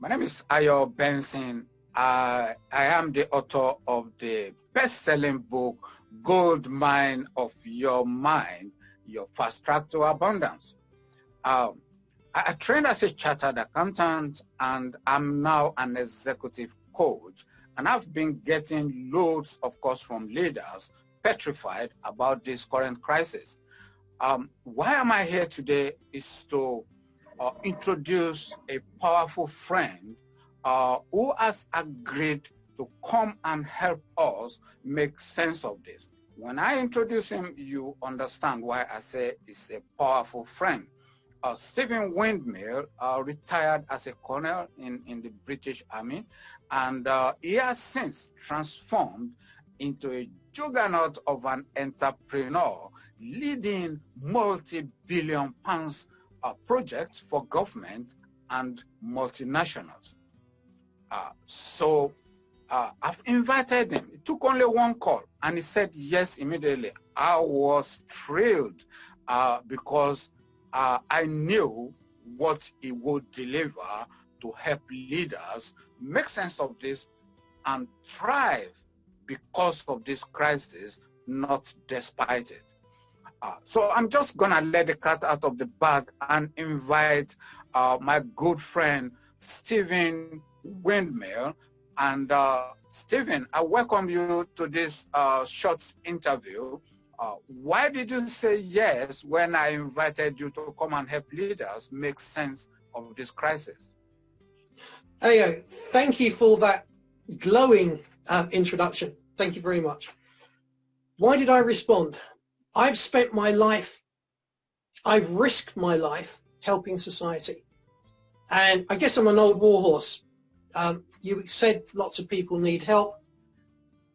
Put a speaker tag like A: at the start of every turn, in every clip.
A: My name is Benson. I am the author of the best-selling book, Gold Mine of Your Mind, Your Fast Track to Abundance. I trained as a chartered accountant, and I'm now an executive coach. And I've been getting loads of calls from leaders petrified about this current crisis. Why am I here today is to introduce a powerful friend who has agreed to come and help us make sense of this. When I introduce him, you understand why I say he's a powerful friend. Stephen Windmill retired as a colonel in the British Army, and he has since transformed into a juggernaut of an entrepreneur, leading multi-billion pounds projects for government and multinationals. I've invited him. It took only one call, and he said yes immediately. I was thrilled because I knew what he would deliver to help leaders make sense of this and thrive because of this crisis, not despite it. So I'm just gonna let the cat out of the bag and invite my good friend, Stephen Windmill. And Stephen, I welcome you to this short interview. Why did you say yes when I invited you to come and help leaders make sense of this crisis?
B: Hey, thank you for that glowing introduction. Thank you very much. Why did I respond? I've spent my life, I've risked my life helping society. And I guess I'm an old warhorse. You said lots of people need help.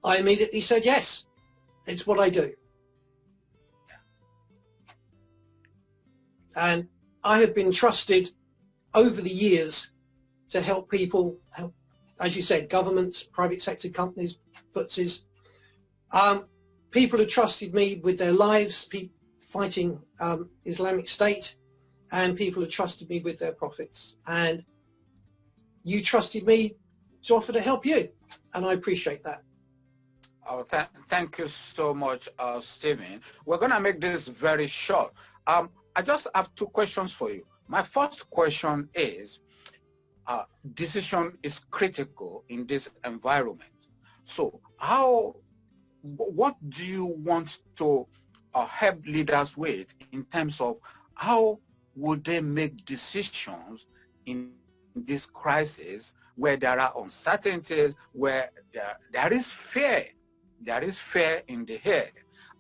B: I immediately said yes. It's what I do. And I have been trusted over the years to help people, as you said, governments, private sector companies, VUCAs. People have trusted me with their lives, fighting Islamic State, and people have trusted me with their profits. And you trusted me to offer to help you, and I appreciate that.
A: Oh, thank you so much, Stephen. We're going to make this very short. I just have two questions for you. My first question is, decision is critical in this environment. So what do you want to help leaders with in terms of how would they make decisions in this crisis where there are uncertainties, where there is fear in the air?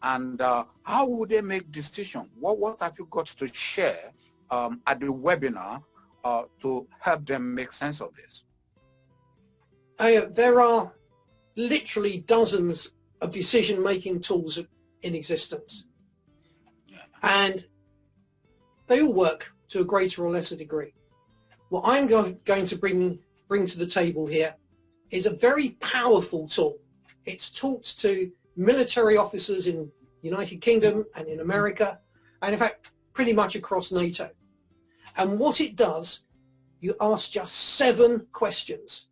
A: And how would they make decisions? What have you got to share at the webinar to help them make sense of this?
B: There are literally dozens of decision-making tools in existence. Yeah. And they all work to a greater or lesser degree. What I'm going to bring to the table here is a very powerful tool. It's taught to military officers in the United Kingdom and in America, and in fact, pretty much across NATO. And what it does, you ask just 7 questions.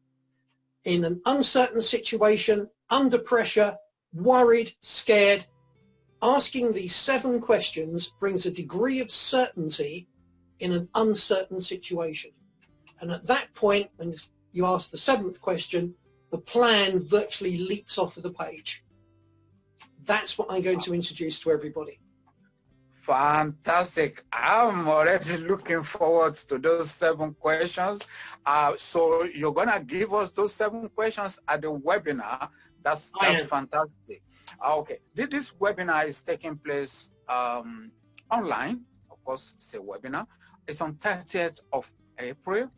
B: In an uncertain situation, under pressure, worried, scared, asking these 7 questions brings a degree of certainty in an uncertain situation. And at that point, when you ask the 7th question, the plan virtually leaps off of the page. That's what I'm going to introduce to everybody.
A: Fantastic. I'm already looking forward to those 7 questions. So you're going to give us those 7 questions at the webinar. That's fantastic. Okay. This webinar is taking place online. Of course, it's a webinar. It's on 30th of April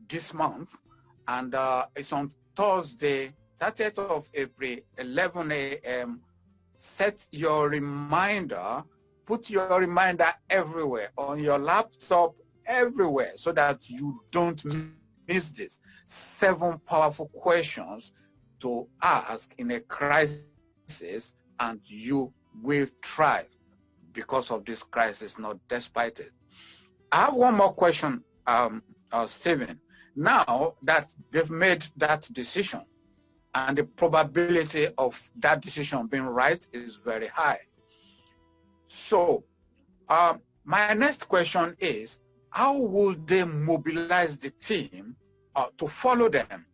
A: this month. And it's on Thursday, 30th of April, 11 a.m. Set your reminder, put your reminder everywhere, on your laptop, everywhere, so that you don't miss this. 7 powerful questions to ask in a crisis, and you will thrive because of this crisis, not despite it. I have one more question, Stephen, now that they've made that decision, and the probability of that decision being right is very high. So my next question is, how would they mobilize the team to follow them,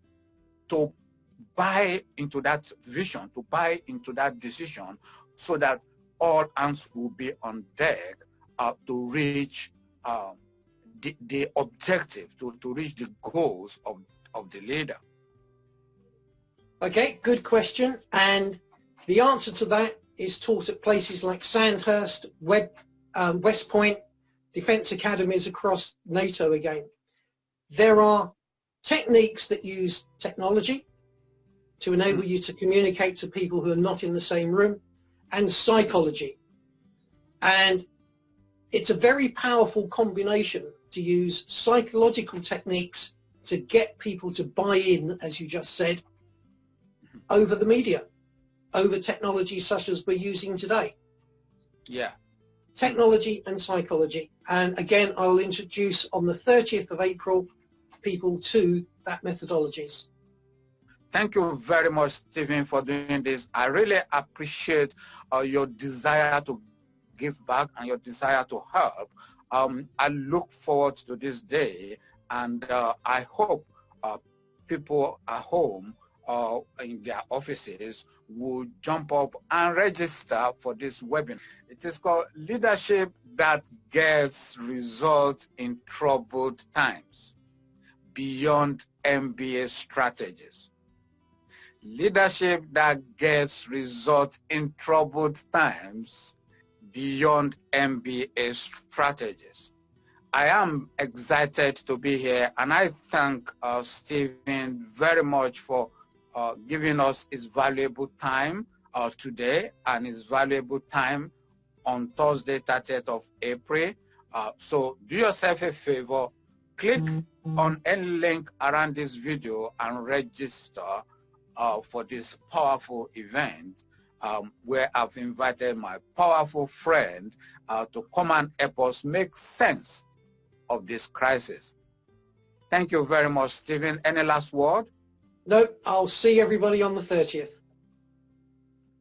A: to buy into that vision, to buy into that decision, so that all hands will be on deck to reach the objective, to reach the goals of the leader?
B: Okay, good question. And the answer to that is taught at places like Sandhurst, West Point, defense academies across NATO again. There are techniques that use technology to enable you to communicate to people who are not in the same room, and psychology. And it's a very powerful combination to use psychological techniques to get people to buy in, as you just said, over the media, over technology such as we're using today.
A: Yeah.
B: Technology and psychology. And again, I will introduce on the 30th of April people to that methodologies.
A: Thank you very much, Stephen, for doing this. I really appreciate your desire to give back and your desire to help. I look forward to this day, and I hope people at home in their offices will jump up and register for this webinar. It is called Leadership That Gets Results in Troubled Times, Beyond MBA Strategies. Leadership that gets results in troubled times, beyond MBA strategies. I am excited to be here, and I thank Stephen very much for giving us his valuable time today and his valuable time on Thursday, 30th of April. So do yourself a favor, click on any link around this video and register for this powerful event where I've invited my powerful friend to come and help us make sense of this crisis. Thank you very much, Stephen. Any last word?
B: Nope, I'll see everybody on the 30th.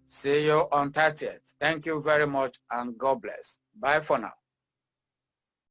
A: See you on 30th. Thank you very much, and God bless. Bye for now.